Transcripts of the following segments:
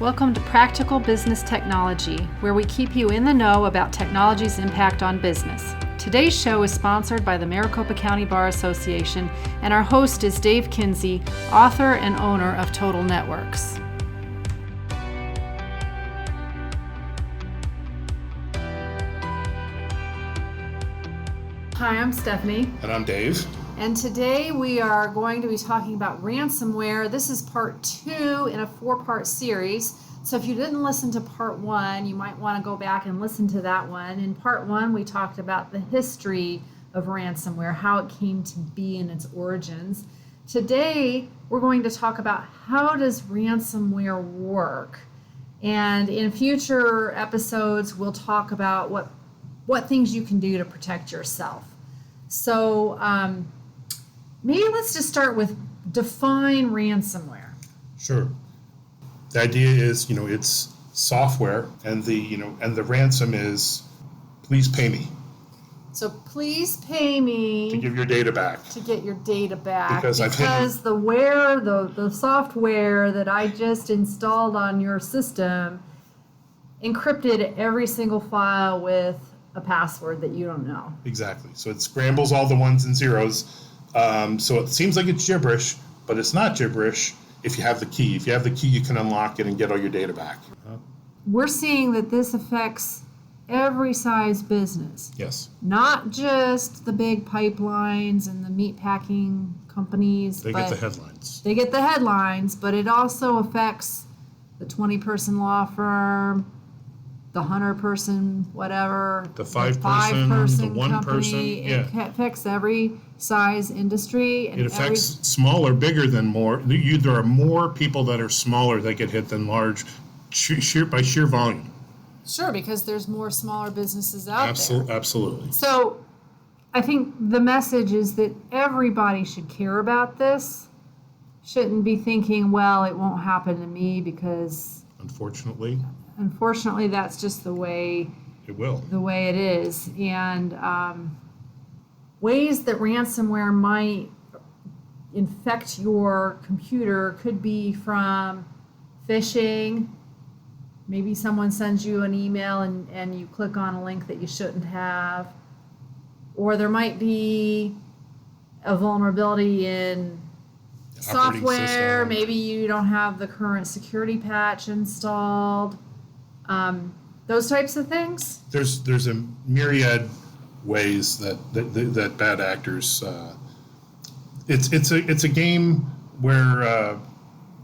Welcome to Practical Business Technology, where we keep you in the know about technology's impact on business. Today's show is sponsored by the Maricopa County Bar Association, and our host is Dave Kinsey, author and owner of Total Networks. Hi, I'm Stephanie. And I'm Dave. And today we are going to be talking about ransomware. This is part 2 in a 4-part series. So if you didn't listen to part 1, you might want to go back and listen to that one. In part 1, we talked about the history of ransomware, how it came to be and its origins. Today, we're going to talk about how does ransomware work. And in future episodes, we'll talk about what things you can do to protect yourself. So maybe let's just start with define ransomware. Sure. The idea is, it's software, and the ransom is, please pay me. So please pay me to give your data back. To get your data back. Because the software that I just installed on your system encrypted every single file with a password that you don't know. Exactly. So it scrambles all the ones and zeros. So it seems like it's gibberish, but it's not gibberish if you have the key. If you have the key, you can unlock it and get all your data back. We're seeing that this affects every size business. Yes. Not just the big pipelines and the meatpacking companies. They get the headlines. They get the headlines, but it also affects the 20-person law firm, the 100-person whatever, the 5-person, the 1-person. It affects every size industry. And it affects smaller, bigger than more. There are more people that are smaller that get hit than large, by sheer volume. Sure, because there's more smaller businesses out there. Absolutely. So I think the message is that everybody should care about this. Shouldn't be thinking, well, it won't happen to me because... Unfortunately, that's just the way it is. And ways that ransomware might infect your computer could be from phishing. Maybe someone sends you an email and you click on a link that you shouldn't have. Or there might be a vulnerability in software. Maybe you don't have the current security patch installed. Those types of things. There's a myriad ways that bad actors. It's a game where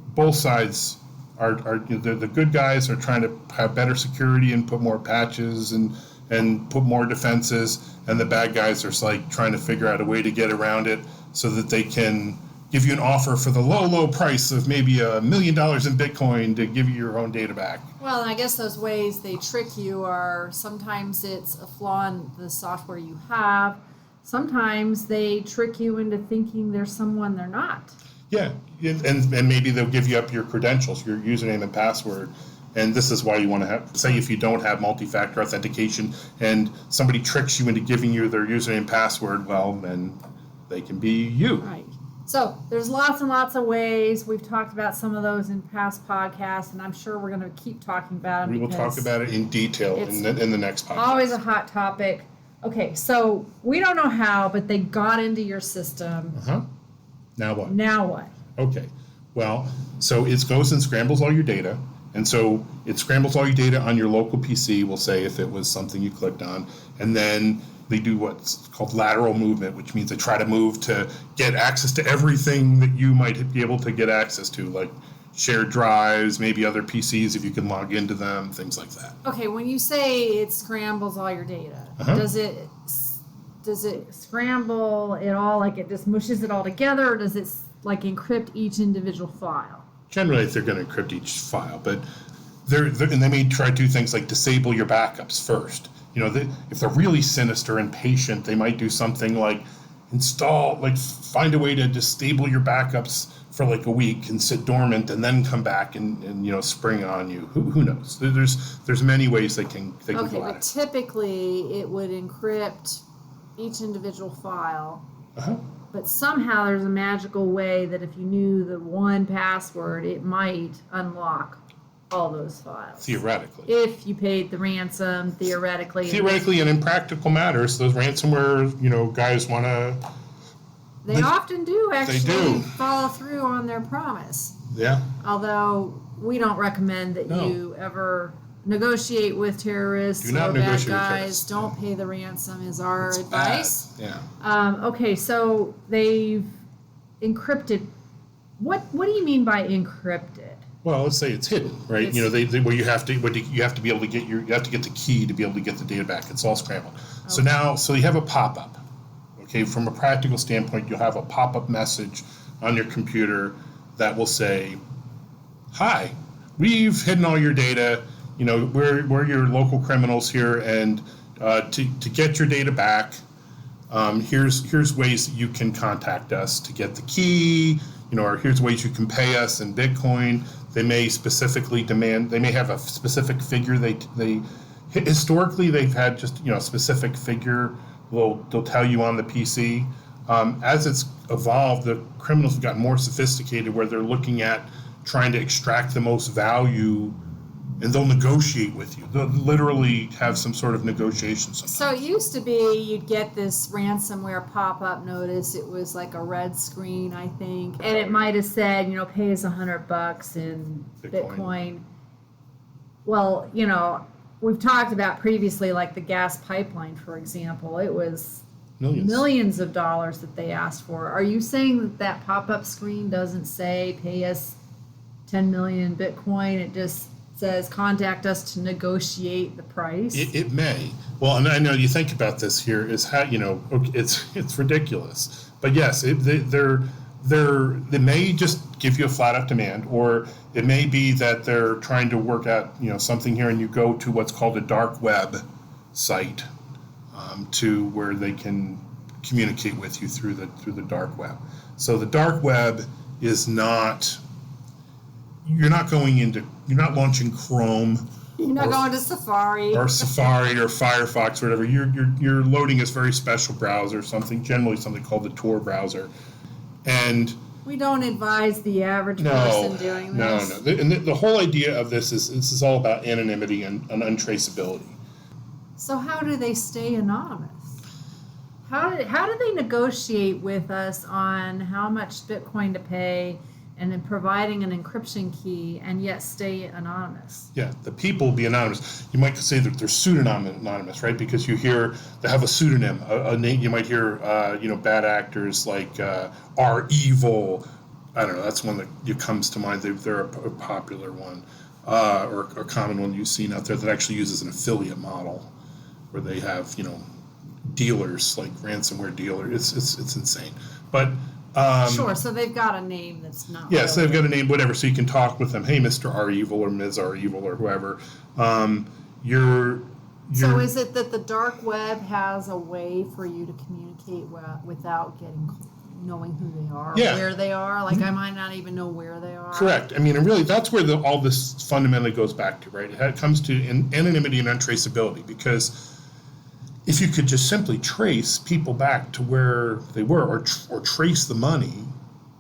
both sides are the good guys are trying to have better security and put more patches and put more defenses, and the bad guys are like trying to figure out a way to get around it so that they can give you an offer for the low price of maybe $1 million in Bitcoin to give you your own data back. Well, and I guess those ways they trick you are sometimes it's a flaw in the software you have. Sometimes they trick you into thinking there's someone they're not. Yeah, and maybe they'll give you up your credentials, your username and password. And this is why you want to have, say if you don't have multi-factor authentication and somebody tricks you into giving you their username and password, well, then they can be you. Right. So there's lots and lots of ways. We've talked about some of those in past podcasts, and I'm sure we're going to keep talking about them. We will talk about it in detail in the next podcast. Always a hot topic. Okay, so we don't know how, but they got into your system. Now what? Okay. Well, so it goes and scrambles all your data. And so it scrambles all your data on your local PC, we'll say, if it was something you clicked on. And then they do what's called lateral movement, which means they try to move to get access to everything that you might be able to get access to, like shared drives, maybe other PCs if you can log into them, things like that. Okay, when you say it scrambles all your data, does it scramble it all, like it just mushes it all together, or does it like encrypt each individual file? Generally, they're going to encrypt each file, but they may try to do things like disable your backups first. If they're really sinister and patient, they might do something like find a way to disable your backups for like a week and sit dormant and then come back and spring on you. Who knows? There's many ways they can go at it. Okay, but typically it would encrypt each individual file. But somehow there's a magical way that if you knew the one password, it might unlock all those files. Theoretically. If you paid the ransom, theoretically. Theoretically, and in practical matters, those ransomware, guys want to. They often do actually do. follow through on their promise. Yeah. Although we don't recommend that you ever negotiate with terrorists Do not or bad negotiate with guys. terrorists. Don't pay the ransom is our It's advice. bad. Yeah. Okay, so they've encrypted. What do you mean by encrypted? Well, let's say it's hidden, right? Where you have to be able to get you have to get the key to be able to get the data back. It's all scrambled. Okay. So you have a pop-up. Okay, from a practical standpoint, you'll have a pop-up message on your computer that will say, "Hi, we've hidden all your data. We're your local criminals here, and to get your data back, here's ways that you can contact us to get the key. Or here's ways you can pay us in Bitcoin." They may specifically demand. They may have a specific figure. They historically they've had just a specific figure. They'll tell you on the PC. As it's evolved, the criminals have gotten more sophisticated, where they're looking at trying to extract the most value, and they'll negotiate with you. They'll literally have some sort of negotiation sometimes. So it used to be you'd get this ransomware pop-up notice. It was like a red screen, I think, and it might have said, pay us $100 in Bitcoin. Well, we've talked about previously, like the gas pipeline, for example. It was millions of dollars that they asked for. Are you saying that pop-up screen doesn't say pay us 10 million Bitcoin? It just says contact us to negotiate the price? It may. Well, and I know you think about this here is how it's ridiculous. But yes, they may just give you a flat out demand, or it may be that they're trying to work out something here, and you go to what's called a dark web site to where they can communicate with you through the dark web. So the dark web is not. You're not launching Chrome. You're not going to Safari. Or Safari or Firefox or whatever. You're loading a very special browser, generally something called the Tor browser. And we don't advise the average person doing this. No. And the whole idea of this is all about anonymity and untraceability. So how do they stay anonymous? How do they negotiate with us on how much Bitcoin to pay and then providing an encryption key and yet stay anonymous? Yeah, the people will be anonymous. You might say that they're pseudonymous, right? Because you hear they have a pseudonym, a name. You might hear, bad actors like are evil. I don't know. That's one that comes to mind. They're a popular one, or a common one you've seen out there that actually uses an affiliate model, where they have dealers like ransomware dealer. It's insane, but. Sure, so they've got a name that's not. Yes, so they've got a name, whatever, so you can talk with them. Hey, Mr. R Evil or Ms. R Evil or whoever. So is it that the dark web has a way for you to communicate without knowing who they are, where they are? Like I might not even know where they are. Correct. I mean, and really, that's where all this fundamentally goes back to, right? It comes to anonymity and untraceability, because if you could just simply trace people back to where they were, or trace the money.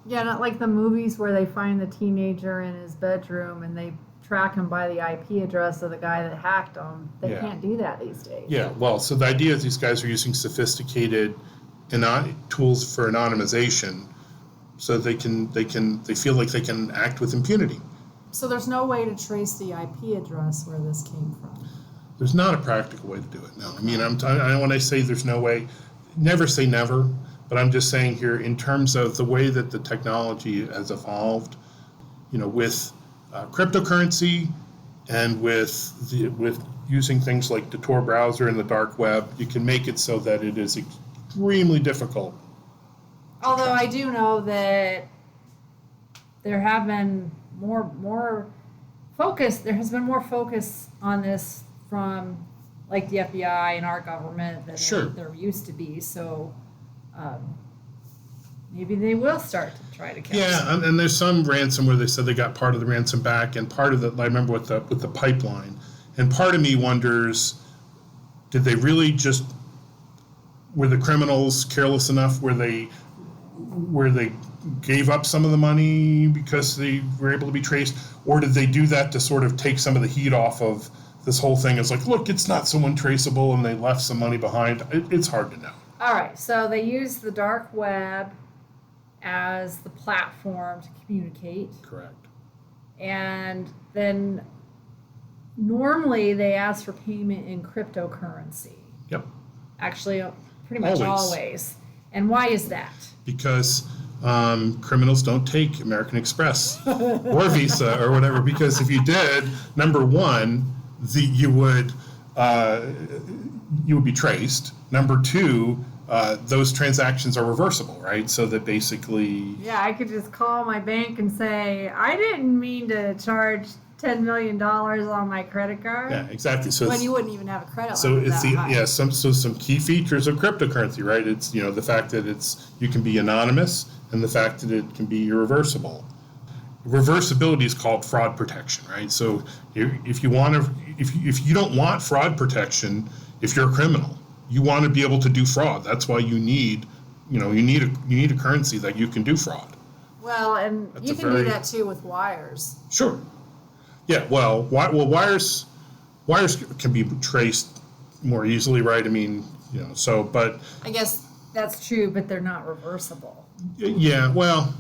Yeah, not like the movies where they find the teenager in his bedroom and they track him by the IP address of the guy that hacked him. They can't do that these days. Yeah, well, so the idea is these guys are using sophisticated tools for anonymization, so they feel like they can act with impunity. So there's no way to trace the IP address where this came from. There's not a practical way to do it. No, I mean, when I say there's no way, never say never. But I'm just saying here, in terms of the way that the technology has evolved, with cryptocurrency and with using things like the Tor browser and the dark web, you can make it so that it is extremely difficult. Although I do know that there have been more focus. There has been more focus on this from like the FBI and our government than there used to be. So maybe they will start to try to catch. Yeah, and there's some ransom where they said they got part of the ransom back, and part of the, I remember with the pipeline, and part of me wonders, did they really were the criminals careless enough where they gave up some of the money because they were able to be traced, or did they do that to sort of take some of the heat off of this whole thing? It's like, look, it's not so untraceable, and they left some money behind. It's hard to know. All right, so they use the dark web as the platform to communicate. Correct. And then normally they ask for payment in cryptocurrency. Yep. Actually, pretty much always. And why is that? Because criminals don't take American Express or Visa or whatever. Because if you did, number one, you would be traced. Number two, those transactions are reversible, right? So that basically... Yeah, I could just call my bank and say, I didn't mean to charge $10 million on my credit card. Yeah, exactly. So when you wouldn't even have a credit so limit it's that high. some key features of cryptocurrency, right? It's the fact that you can be anonymous, and the fact that it can be irreversible. Reversibility is called fraud protection, right? So if you don't want fraud protection, if you're a criminal, you want to be able to do fraud. That's why you need a currency that you can do fraud. Well, and you can do that too with wires. Sure. Yeah. Well, wires can be traced more easily, right? I mean, but I guess that's true, but they're not reversible. Yeah. Well,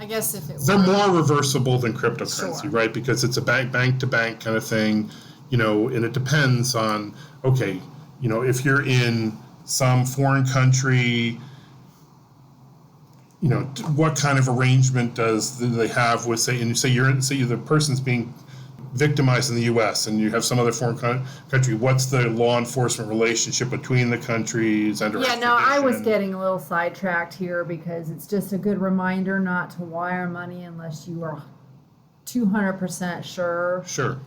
I guess if they're more reversible than cryptocurrency, sure, right? Because it's a bank to bank kind of thing, and it depends on, okay, if you're in some foreign country, what kind of arrangement do they have with, say the person's being victimized in the U.S. and you have some other foreign country, what's the law enforcement relationship between the countries under extradition? I was getting a little sidetracked here because it's just a good reminder not to wire money unless you are 200% sure. Sure.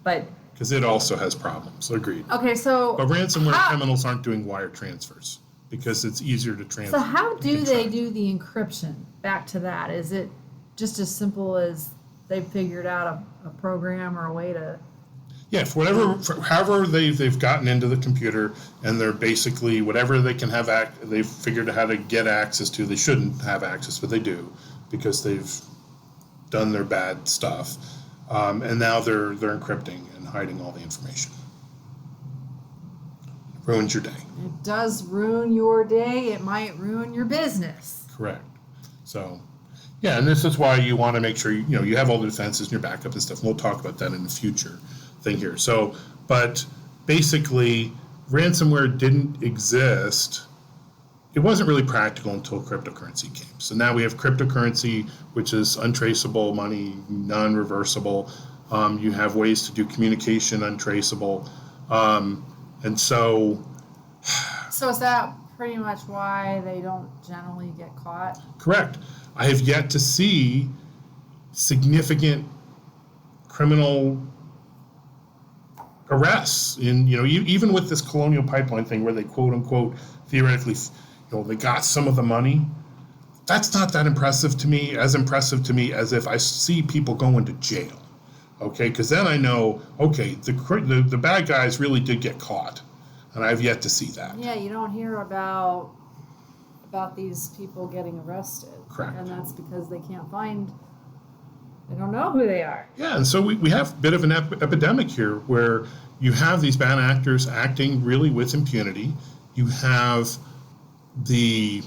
But because it also has problems. Agreed. Okay, so but ransomware criminals aren't doing wire transfers because it's easier to transfer. So how do they do the encryption? Back to that. Is it just as simple as they figured out a program or a way to... Yeah, however they've gotten into the computer, and they're basically whatever they can have they've figured out how to get access to. They shouldn't have access, but they do because they've done their bad stuff, and now they're encrypting and hiding all the information. Ruins your day. It does ruin your day. It might ruin your business. Correct. So... yeah, and this is why you want to make sure you have all the defenses and your backup and stuff. And we'll talk about that in the future thing here. So, but basically, ransomware didn't exist. It wasn't really practical until cryptocurrency came. So now we have cryptocurrency, which is untraceable money, non-reversible. You have ways to do communication untraceable, and so. So is that pretty much why they don't generally get caught? Correct. I have yet to see significant criminal arrests even with this Colonial Pipeline thing where they quote unquote theoretically they got some of the money. That's not that impressive to me as if I see people going to jail. Okay, because then I know, okay, the bad guys really did get caught, and I've yet to see that. Yeah, you don't hear about these people getting arrested. Correct. And that's because they don't know who they are. Yeah, and so we have a bit of an epidemic here where you have these bad actors acting really with impunity. You have the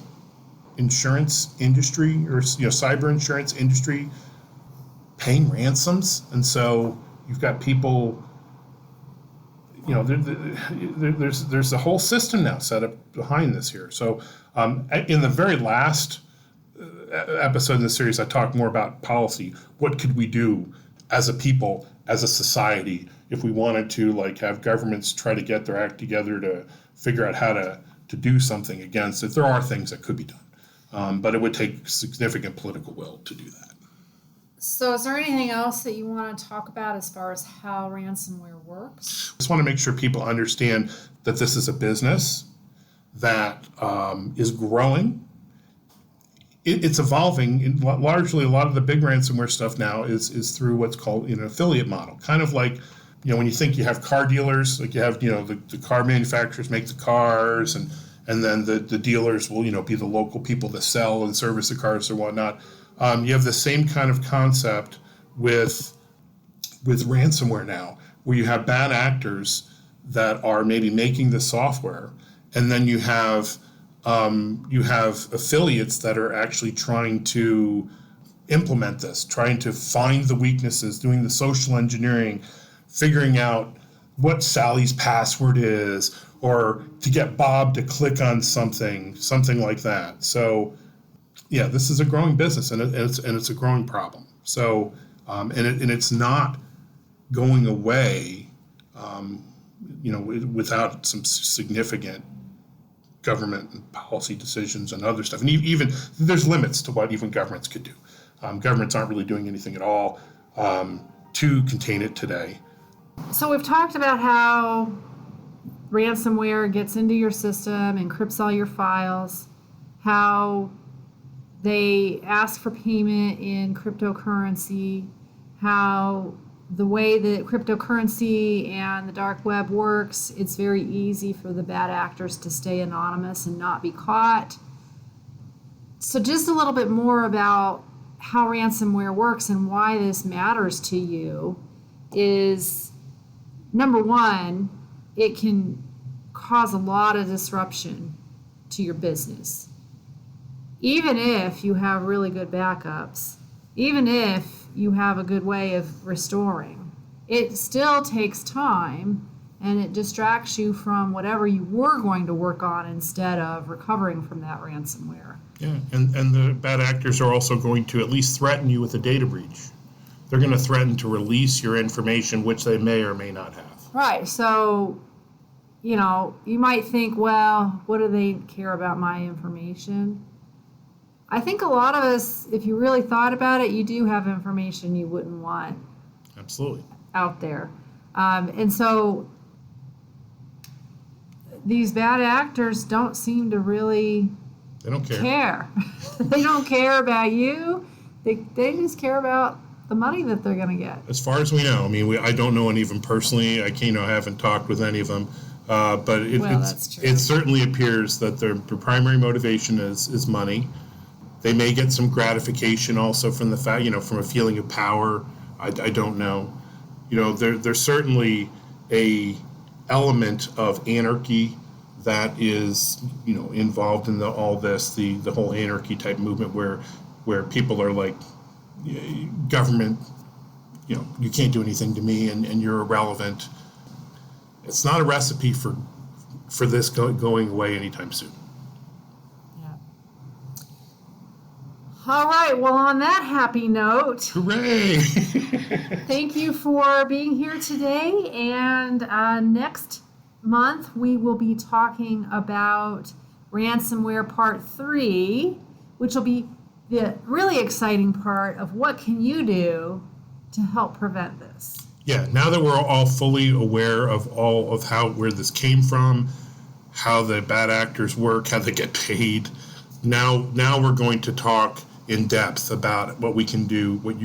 insurance industry or cyber insurance industry paying ransoms, and so you've got people. There's a whole system now set up behind this here. So in the very last episode in the series, I talked more about policy. What could we do as a people, as a society, if we wanted to have governments try to get their act together to figure out how to do something against it? There are things that could be done, but it would take significant political will to do that. So is there anything else that you want to talk about as far as how ransomware works? I just want to make sure people understand that this is a business that is growing. It's evolving. Largely, a lot of the big ransomware stuff now is through what's called an affiliate model. Kind of like, when you think you have car dealers, like you have, the car manufacturers make the cars, and and then the dealers will, be the local people that sell and service the cars or whatnot. You have the same kind of concept with ransomware now, where you have bad actors that are maybe making the software, and then you have affiliates that are actually trying to implement this, trying to find the weaknesses, doing the social engineering, figuring out what Sally's password is, or to get Bob to click on something like that. So, yeah, this is a growing business, and it's a growing problem. So, and it's not going away, without some significant government and policy decisions and other stuff. And even there's limits to what even governments could do. Governments aren't really doing anything at all to contain it today. So we've talked about how ransomware gets into your system, encrypts all your files, how they ask for payment in cryptocurrency, how the way that cryptocurrency and the dark web works, it's very easy for the bad actors to stay anonymous and not be caught. So just a little bit more about how ransomware works and why this matters to you is, number one, it can cause a lot of disruption to your business. Even if you have really good backups, even if you have a good way of restoring, it still takes time, and it distracts you from whatever you were going to work on instead of recovering from that ransomware. Yeah, and the bad actors are also going to at least threaten you with a data breach. They're going to threaten to release your information, which they may or may not have. Right, so, you might think, well, what do they care about my information? I think a lot of us, if you really thought about it, you do have information you wouldn't want Absolutely out there. And so these bad actors don't seem to really They don't care. They don't care about you. They just care about the money that they're going to get. As far as we know, I don't know any of them personally. I haven't talked with any of them. But that's true. It certainly appears that their primary motivation is money. They may get some gratification also from the fact, from a feeling of power. I don't know. There's certainly a element of anarchy that is, involved in all this, the whole anarchy type movement where people are like, government, you can't do anything to me, and you're irrelevant. It's not a recipe for this going away anytime soon. All right, well, on that happy note, hooray! Thank you for being here today, and next month we will be talking about ransomware part 3, which will be the really exciting part of what can you do to help prevent this. Yeah, now that we're all fully aware of where this came from, how the bad actors work, how they get paid, now we're going to talk in depth about what you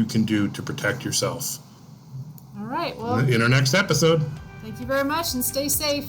can do to protect yourself. All right, well, In our next episode. thank you very much, and stay safe.